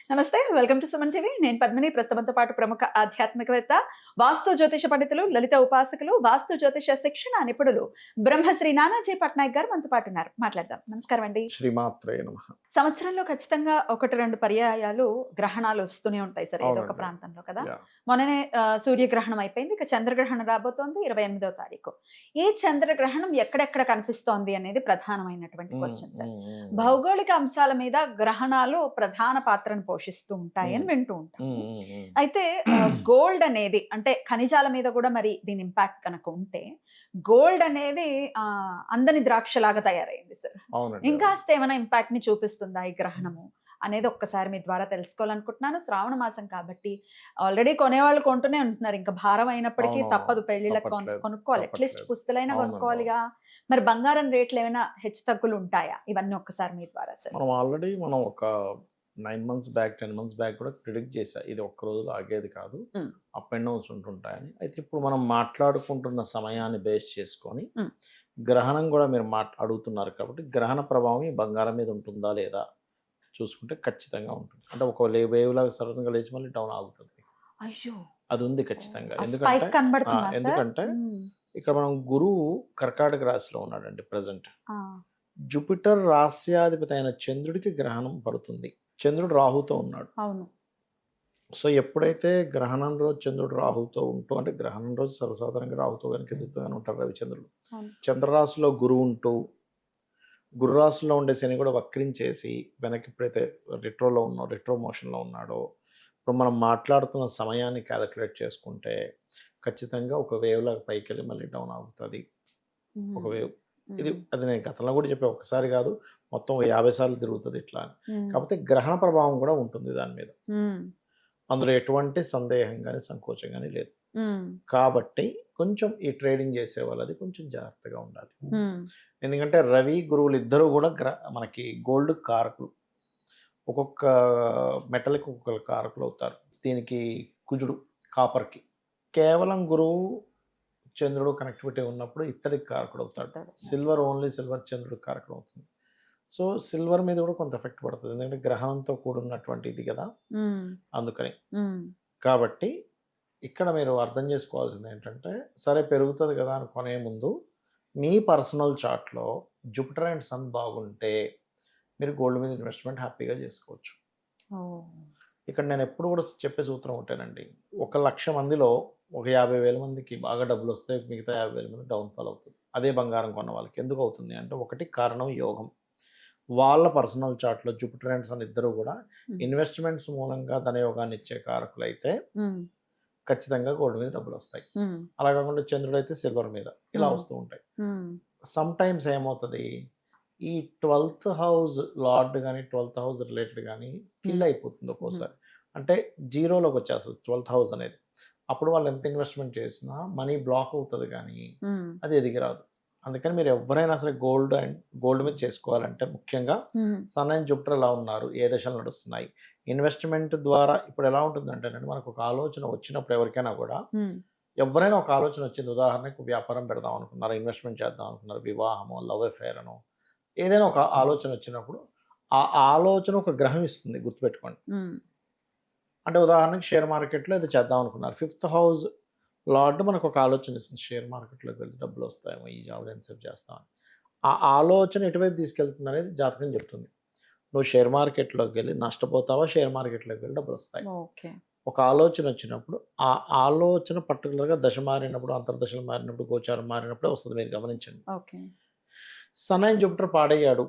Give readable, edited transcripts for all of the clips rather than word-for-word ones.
నమస్తే. Welcome to Suman TV. నేను పద్మిని. ప్రస్తుతంతో పాటు ప్రముఖ ఆధ్యాత్మికవేత్త, వాస్తు జ్యోతిష పండితులు, లలిత ఉపాసకులు, వాస్తు జ్యోతిష శిక్షణ నిపుణులు బ్రహ్మశ్రీ నానాజీ పట్నాయక్ గారు మనతో పాటు ఉన్నారు. మాట్లాడదాం. నమస్కారం అండి. శ్రీమాత్రే నమః. సంవత్సరంలో ఖచ్చితంగా 1, 2 పర్యాయాలు గ్రహణాలు వస్తూనే ఉంటాయి సరే ఏదో ఒక అవునండి. ప్రాంతంలో కదా! యాహ్! మొన్ననే సూర్యగ్రహణం అయిపోయింది. ఇక చంద్రగ్రహణం రాబోతోంది 28వ తారీఖు. ఈ చంద్రగ్రహణం ఎక్కడెక్కడ కనిపిస్తోంది అనేది ప్రధానమైనటువంటి హ్మ్. Question sir. హ్మ్. హ్మ్. హ్మ్. భౌగోళిక అంశాల మీద గ్రహణాలు ప్రధాన పాత్రను పోషిస్తూ ఉంటాయని హ్మ్. వింటూ హ్మ్. ఉంటాము. హ్మ్. హ్మ్. అయితే గోల్డ్ అనేది అంటే ఖనిజాల మీద కూడా మరి దీని ఇంపాక్ట్ కనుక ఉంటే, గోల్డ్ అనేది అందని ద్రాక్షలాగా తయారైంది సార్. అవునండి. అవును. ఇంకాస్త ఏమైనా ఇంపాక్ట్‌ని చూపిస్తుందా ఈ గ్రహణము? అనేది ఒక్కసారి మీ ద్వారా తెలుసుకోవాలనుకుంటున్నాను. శ్రావణ మాసం కాబట్టి ఆల్రెడీ కొనేవాళ్ళు కొంటూనే ఉంటున్నారు. ఇంక భారం అయినప్పటికీ అవునవును. తప్పదు పెళ్ళిళ్ళకి తప్పట్లేదు. కొనుక్కోవాలి. అట్‌లీస్ట్ తప్పట్లేదు. పుస్తెలైనా అవునండి. అవును. కొనుక్కోవాలిగా. మరి బంగారం రేట్లు ఏమైనా హెచ్చు తగ్గులుంటాయా? ఇవన్నీ ఒక్కసారి మీ ద్వారా సార్. మనం ఒక 9 మంత్స్ బ్యాక్, 10 మంత్స్ బ్యాక్ కూడా ప్రిడిక్ట్ చేశా. ఇది ఒక్క రోజులో ఆగేది కాదు. హ్మ్. అప్ అండ్ డౌన్స్ ఉంటుంటాయని. అయితే ఇప్పుడు మనం మాట్లాడుకుంటున్న సమయాన్ని బేస్ చేసుకొని, హ్మ్. గ్రహణం కూడా మీరు అడుగుతున్నారు కాబట్టి, గ్రహణ ప్రభావం ఈ బంగారం మీద ఉంటుందా లేదా చూసుకుంటే ఖచ్చితంగా ఉంటుంది. అంటే ఒక వేవ్ లాగా సడెన్‌గా లేచి మళ్ళీ డౌన్ ఆగుతది. అయ్యో! అది ఉంది ఓహ్! ఖచ్చితంగా. ఆ ఎందుకంటే స్పైక్ కనబడుతుందా సార్? ఎందుకంటే హ్మ్. ఇక్కడ మనం గురువు కర్కాటక రాశిలో ఉన్నాడండి ప్రెజెంట్. ఆ! జూపిటర్ రాస్యాధిపతి అయిన చంద్రుడికి గ్రహణం పడుతుంది. చంద్రుడు రాహుతో ఉన్నాడు. అవును. సో, ఎప్పుడైతే గ్రహణం రోజు చంద్రుడు రాహుతో ఉంటూ అంటే గ్రహణం రోజు సర్వసాధారణంగా రాహుతో గాని, కేతువుతో గాని ఉంటారు రవిచంద్రులు. అవును. చంద్రరాశిలో గురువు ఉంటూ, గురు రాశిలో ఉండే శని కూడా వక్రించేసి వెనక్కి ఎప్పుడైతే రెట్రో మోషన్‌లో ఉన్నాడో, ఇప్పుడు మనం మాట్లాడుతున్న సమయాన్ని కాలిక్యులేట్ చేసుకుంటే ఖచ్చితంగా ఒక వేవ్‌లాగా పైకెళ్ళి మళ్ళీ డౌన్ అవుతది. ఒక హ్మ్. వేవ్. హ్మ్. అది నేను గతంలో కూడా చెప్పా. ఒక్కసారి కాదు మొత్తం 50 సార్లు తిరుగుతది ఇట్లా అని. హ్మ్. కాకపోతే గ్రహణ ప్రభావం కూడా ఉంటుంది దాని మీద. హ్మ్. అందులో ఎటువంటి సందేహం గాని, సంకోచం గాని లేదు. హ్మ్. కాబట్టి కొంచెం ఈ ట్రేడింగ్ చేసేవాళ్ళది కొంచెం జాగ్రత్తగా ఉండాలి. హ్మ్. ఎందుకంటే రవి, గురువులిద్దరూ కూడా మనకి గోల్డ్ కారకులు. ఒక్కొక్క మెటల్‌కి ఒక్కొక్క కారకులవుతారు. దీనికి కుజుడు కాపర్‌కి. కేవలం గురువు, చంద్రుడు కనెక్టివిటీ ఉన్నప్పుడు ఇత్తడికి కారకుడవుతాడు. చెప్తాడు. ఓకే. సిల్వర్ చంద్రుడికి కారకుడవుతుంది. సో, సిల్వర్ మీద కూడా కొంత ఎఫెక్ట్ పడతది. ఎందుకంటే గ్రహంతో కూడున్నటువంటి ఇది గదా! హ్మ్. అందుకని. హ్మ్. కాబట్టి ఇక్కడ మీరు అర్థం చేసుకోవాల్సిందేంటంటే, సరే పెరుగుతది గదా! అని కొనే ముందు మీ పర్సనల్ చార్ట్‌లో జూపిటర్ అండ్ సన్ బాగుంటే మీరు గోల్డ్ మీద ఇన్వెస్ట్‌మెంట్ హ్యాపీగా జేసుకోవచ్చు. ఓహ్! ఇక్కడ నేనెప్పుడు గూడా చెప్పే సూత్రం ఒకటేనండి. 1,00,000 మందిలో ఒక 50,000 మందికి బాగా డబ్బులొస్తాయి. మిగతా 50,000 మంది డౌన్ ఫాల్ అవుతది. అదే బంగారం కొన్న వాళ్ళకి. ఎందుకవుతుంది అంటే, ఒకటి కారణం యోగం. వాళ్ళ పర్సనల్ చార్ట్‌లో జూపిటర్ అండ్ సన్ ఇద్దరు గూడా హ్మ్. ఇన్వెస్ట్‌మెంట్స్ మూలంగా ధనయోగాన్నిచ్చే కారకులైతే హ్మ్. ఖచ్చితంగా గోల్డ్ మీద డబ్బులొస్తాయి. హ్మ్. అలా కాకుండా చంద్రుడైతే సిల్వర్ మీద ఇలా హ్మ్. వస్తూ ఉంటాయి. హ్మ్. సమ్‌టైమ్స్ ఏమవుతది, ఈ 12థ్ హౌస్ లార్డ్ గాని, 12థ్ హౌస్ రిలేటెడ్ గాని కిల్ హ్మ్. అయిపోతుంది హుహు. ఒక్కోసారి. అంటే జీరోలోకొచ్చేస్తది 12థ్ హౌస్ అనేది. అప్పుడు వాళ్ళు ఎంత ఇన్వెస్ట్‌మెంట్ చేసినా మనీ బ్లాక్ అవుతది గానీ, హ్మ్. అది ఎదిగి రాదు. అందుకని మీరు ఎవ్వరైనా సరే గోల్డ్ మీద చేసుకోవాలంటే ముఖ్యంగా హ్మ్. సన్ అండ్ జూపిటర్ ఎలా ఉన్నారు? ఏ దశలు నడుస్తున్నాయి? ఇన్వెస్ట్‌మెంట్ ద్వారా ఇప్పుడు ఎలా ఉంటుందంటేనండి, మనకు ఒక ఆలోచన వచ్చినప్పుడు ఎవరికైనా గూడా హ్మ్. ఎవ్వరైనా ఒక ఆలోచన వచ్చింది. ఉదాహరణకు వ్యాపారం పెడదాం అనుకున్నారు, ఇన్వెస్ట్‌మెంట్ చేద్దాం అనుకున్నారు, వివాహమో, లవ్ అఫెయిర్ అనో, ఏదైనా ఒక ఆలోచన వచ్చినప్పుడు, ఆ ఆలోచన ఒక గ్రహం ఇస్తుంది గుర్తుపెట్టుకోండి. హ్మ్. అంటే ఉదాహరణకి షేర్ మార్కెట్‌లో ఏదో చేద్దాం అనుకున్నారు. ఫిఫ్త్ హౌస్ లార్డ్ మనకొక ఆలోచన ఇస్తుంది. షేర్ మార్కెట్‌లోకి వెళ్తే డబ్బులొస్తాయేమో, ఈ జాబ్‌లో ఎంతసేపు చేస్తామని. ఆ ఆలోచన ఎటువైపు తీసుకెళ్తుందనేది జాతకం చెప్తుంది. నువ్వు షేర్ మార్కెట్‌లోకెళ్ళి నష్టపోతావా? షేర్ మార్కెట్‌లోకి వెళ్లి డబ్బులొస్తాయి. ఓకే. ఒక ఆలోచన వచ్చినప్పుడు, ఆ ఆలోచన పర్టిక్యులర్‌గా దశ మారినప్పుడు, అంతర్దశలు మారినప్పుడు, గోచారం మారినప్పుడే వస్తది మీరు గమనించండి. ఓకే. సన్ అండ్ జూపిటర్ పాడయ్యాడు.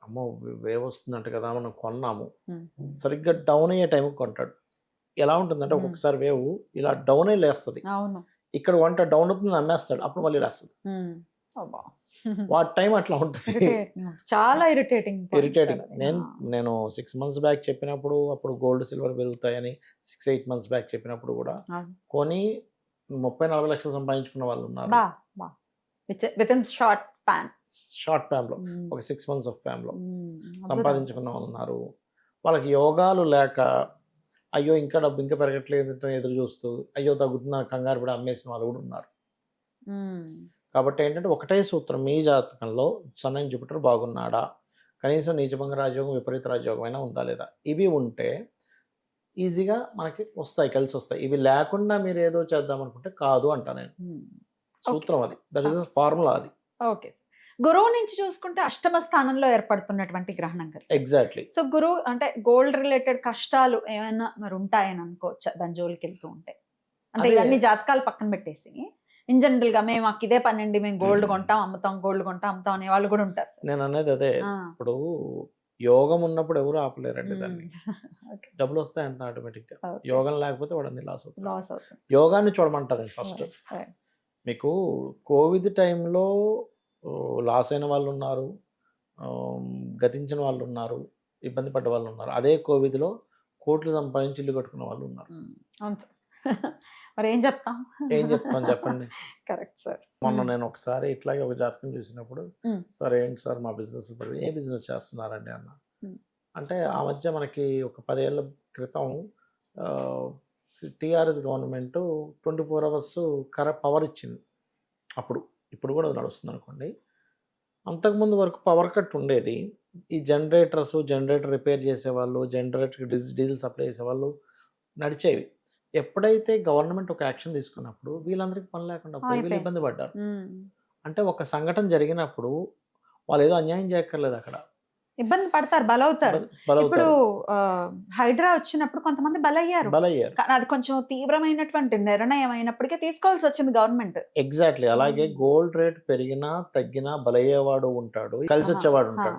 అమ్మో! వేవ్ వస్తుందంట కదా! మనం కొన్నాము. హ్మ్. సరిగ్గా డౌన్ అయ్యే టైంకి కొంటాడు. ఎలా ఉంటుందంటే హ్మ్. ఒక్కొక్కసారి వేవ్ ఇలా డౌన్ అయ్యి లేస్తది. అవును. ఇక్కడ డౌన్ అవుతుంది అమ్మేస్తాడు. అప్పుడు మళ్ళీ లేస్తది. హ్మ్. అబ్బా! వాడి టైం అట్లా ఉంటది. ఇరిటేటింగ్. చాలా ఇరిటేటింగ్ పాయింట్ సార్ ఇరిటేటింగ్. అది. ఆ! నేను 6 మంత్స్ బ్యాక్ చెప్పినప్పుడు అప్పుడు గోల్డ్, సిల్వర్ పెరుగుతాయని 6, 8 మంత్స్ బ్యాక్ చెప్పినప్పుడు గూడా అవును. కొని 30, 40 లక్షలు సంపాదించుకున్న వాళ్ళున్నారు. అబ్బా! అబ్బా! Within short span. షార్ట్ టర్మ్‌లో హ్మ్. ఒక 6 మంత్స్ ఆఫ్ టైమ్‌లో హ్మ్. అద్భుతం సార్. సంపాదించుకున్న వాళ్ళున్నారు. వాళ్ళకి యోగాలు లేక, అయ్యో! ఇంకా డబ్బు ఇంకా పెరగట్లేదుట ఎదురు చూస్తూ, అయ్యో! తగ్గుతుందని కంగారు పడి అమ్మేసిన వాళ్ళు గూడా ఉన్నారు. హ్మ్. కాబట్టి ఏంటంటే ఒకటే సూత్రం మీ జాతకంలో సన్ అండ్ జూపిటర్ బాగున్నాడా? కనీసం నీచభంగ రాజయోగం, విపరీత రాజయోగం అయినా ఉందా లేదా? ఇవి ఉంటే ఈజీగా మనకి వస్తాయి, కలిసి వస్తాయి. ఇవి లేకుండా మీరు ఏదో చేద్దాం అనుకుంటే కాదు అంటా నేను. సూత్రం అది, దట్ ఈస్ ఫార్ములా అది. ఓకే. గురువు నుంచి చూసుకుంటే అష్టమ స్థానంలో ఏర్పడుతున్నటువంటి గ్రహణం కదా. ఎగ్జాక్ట్లీ. సో గురువు అంటే గోల్డ్ రిలేటెడ్ కష్టాలు ఏమైనా మరి ఉంటాయని అనుకోవచ్చా దాని జోలికి వెళ్తూ ఉంటే? అంటే అదే. ఇవన్నీ జాతకాలు పక్కన పెట్టేసి ఇన్ జనరల్ గా మేము మాకు ఇదే పని అండి, మేము గోల్డ్ కొంటాం అమ్ముతాం, గోల్డ్ కొంటాం అమ్ముతాం అనే వాళ్ళు కూడా ఉంటారు సార్. నేను అనేది అదే. ఇప్పుడు యోగం ఉన్నప్పుడు ఎవరు ఆపలేరండి దాన్ని. డబ్బులు వస్తాయంట ఆటోమేటిక్గా. యోగం లేకపోతే వాడు అన్ని లాస్ అవుతాడు. లాస్ అవుతుంది. యోగాన్ని చూడమంటారు ఫస్ట్. మీకు కోవిడ్ టైంలో లాస్ అయిన వాళ్ళు ఉన్నారు, గతించిన వాళ్ళు ఉన్నారు, ఇబ్బంది పడ్డ వాళ్ళు ఉన్నారు. అదే కోవిడ్లో కోట్లు సంపాదించి ఇల్లు కట్టుకున్న వాళ్ళు ఉన్నారు. అవును సార్. మరి ఏం చెప్తాం? ఏం చెప్తాం చెప్పండి. Correct sir. మొన్న నేను ఒకసారి ఇట్లాగే ఒక జాతకం చూసినప్పుడు, సార్ ఏంటి సార్ మా బిజినెస్, ఏ బిజినెస్ చేస్తున్నారండి అన్న. అంటే ఆ మధ్య మనకి ఒక 10 ఏళ్ళ క్రితం టీఆర్ఎస్ గవర్నమెంట్ 24 hours పవర్ ఇచ్చింది అప్పుడు. ఇప్పుడు కూడా నడుస్తుంది అనుకోండి. అంతకుముందు వరకు పవర్ కట్ ఉండేది. ఈ జనరేటర్ రిపేర్ చేసేవాళ్ళు, జనరేటర్కి డీజిల్ సప్లై చేసేవాళ్ళు నడిచేవి. ఎప్పుడైతే గవర్నమెంట్ ఒక యాక్షన్ తీసుకున్నప్పుడు వీళ్ళందరికీ పని లేకుండా పోయి వీళ్ళు ఇబ్బంది పడ్డారు. అంటే ఒక సంఘటన జరిగినప్పుడు వాళ్ళు ఏదో అన్యాయం చేయక్కర్లేదు, అక్కడ ఇబ్బంది పడతారు, బలవుతారు. ఇప్పుడు హైడ్రా వచ్చినప్పుడు కొంతమంది బలయ్యారు. కానీ అది కొంచెం తీవ్రమైనటువంటి నిర్ణయం అయినప్పటికీ తీసుకోవాల్సి వచ్చింది గవర్నమెంట్. ఎగ్జాక్ట్లీ. అలాగే గోల్డ్ రేట్ పెరిగినా తగ్గినా బలయ్యేవాడు ఉంటాడు, కలిసి వచ్చేవాడు ఉంటాడు.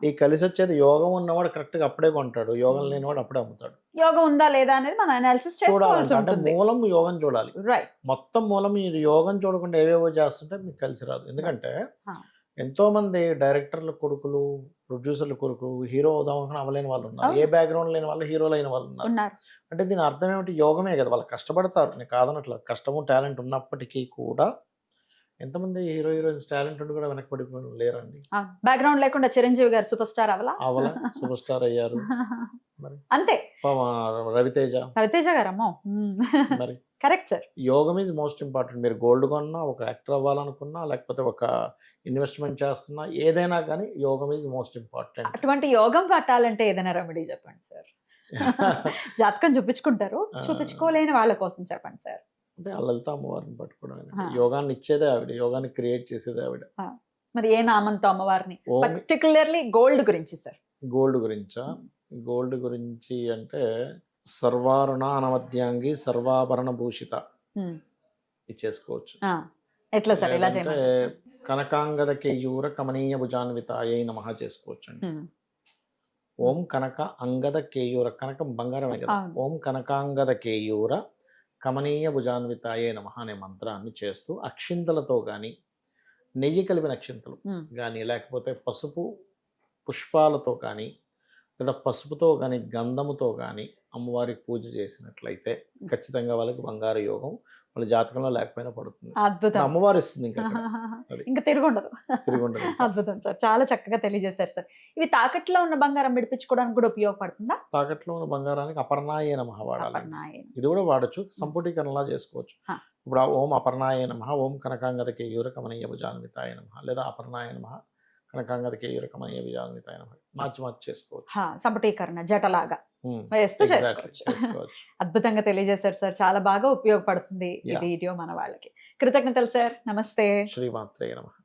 ఈ కలిసి వచ్చేది యోగం ఉన్నవాడు కరెక్ట్ గా అప్పుడే కొంటాడు, యోగం లేనివాడు అప్పుడే అమ్ముతాడు. యోగం ఉందా లేదా అనేది మనం అనాలిసిస్ చేసుకోవాల్సి అంటే ఉంటుంది. మూలం యోగం చూడాలి. రైట్. మొత్తం మూలం మీరు యోగం చూడకుండా ఏవేవో చేస్తుంటే మీకు కలిసి రాదు. ఎందుకంటే ఎంతో మంది డైరెక్టర్ల కొడుకులు, ప్రొడ్యూసర్ల కొడుకు హీరో అవుదాం అవ్వలేని వాళ్ళు ఉన్నారు. ఏ బ్యాక్గ్రౌండ్ లేని వాళ్ళు హీరోలు అయిన వాళ్ళు ఉన్నారు. అంటే దీని అర్థం ఏమిటి? యోగమే కదా. వాళ్ళు కష్టపడతారు, నేను కాదనట్లేదు. కష్టము టాలెంట్ ఉన్నప్పటికీ కూడా ఎంతమంది హీరోయిన్స్ టాలెంట్ ఉండి కూడా వెనకబడిపోయి లేరండి. బ్యాక్గ్రౌండ్ లేకుండా చిరంజీవి గారు సూపర్ స్టార్ అవలా సూపర్ స్టార్ అయ్యారు. మరి అంతే. రవితేజ గారు అమ్మో. మరి కరెక్ట్ సార్. యోగం ఈజ్ మోస్ట్ ఇంపార్టెంట్. మీరు గోల్డ్ కొన్నా, ఒక యాక్టర్ అవ్వాలనుకున్నా, లేకపోతే ఒక ఇన్వెస్ట్మెంట్ చేస్తున్నా, ఏదైనా కానీ యోగం ఈజ్ మోస్ట్ ఇంపార్టెంట్. అటువంటి యోగం పట్టాలంటే ఏదైనా రెమెడీ చెప్పండి సార్. జాతకం చూపించుకుంటారు, చూపించుకోలేని వాళ్ళ కోసం చెప్పండి సార్. అంటే లలిత అమ్మవారిని పట్టుకోవడం. యోగాన్ని ఇచ్చేదే ఆవిడ, యోగాన్ని క్రియేట్ చేసేదే ఆవిడ. మరి ఏ నామంతో అమ్మవారిని? పర్టికులర్లీ గోల్డ్ గురించి సార్. గోల్డ్ గురించా? గోల్డ్ గురించి అంటే సర్వారుణ అనవద్యాంగి సర్వాభరణ భూషిత ఇచ్చేసుకోవచ్చు. ఎట్లా సార్? ఇలా అంటే కనకాంగద కేయూర కమనీయ భుజాన్వితాయై నమః చేసుకోవచ్చు అండి. ఓం కనక అంగద కేయూర, కనకం బంగారమే కదా. ఓం కనకాంగద కేయూర కమనీయ భుజాన్వితాయే నమః అనే మంత్రాన్ని చేస్తూ అక్షింతలతో కానీ, నెయ్యి కలిపిన అక్షింతలు కానీ, లేకపోతే పసుపు పుష్పాలతో కానీ, లేదా పసుపుతో కానీ, గంధముతో కానీ అమ్మవారికి పూజ చేసినట్లయితే ఖచ్చితంగా వాళ్ళకి బంగారు యోగం వాళ్ళ జాతకంలో లేకపోయినా పడుతుంది. అద్భుతం. అమ్మవారు ఇస్తుంది, ఇంకా తిరుగుండదు. అద్భుతం సార్, చాలా చక్కగా తెలియజేశారు సార్. ఇవి తాకట్లో ఉన్న బంగారం విడిపించుకోవడానికి కూడా ఉపయోగపడుతుందా? తాకట్లో ఉన్న బంగారానికి అపర్ణాయ నమః వాడాలి. ఇది కూడా వాడచ్చు, సంపుటీకరణలా చేసుకోవచ్చు. ఇప్పుడు ఓం అపర్ణాయ నమః, ఓం కనకాంగద కేయూర కమనీయ భుజాన్వితాయ నమః, లేదా అపర్ణాయ నమః కనకాంగద కేయూర కమనీయ భుజాన్వితాయ నమః మార్చి చేసుకోవచ్చు. సంపుటీకరణ జటలాగా వేస్తూ చేసుకోవచ్చు. అద్భుతంగా తెలియజేశారు సార్, చాలా బాగా ఉపయోగపడుతుంది ఈ వీడియో మన వాళ్ళకి. కృతజ్ఞతలు సార్. నమస్తే. శ్రీమాత్రే నమః.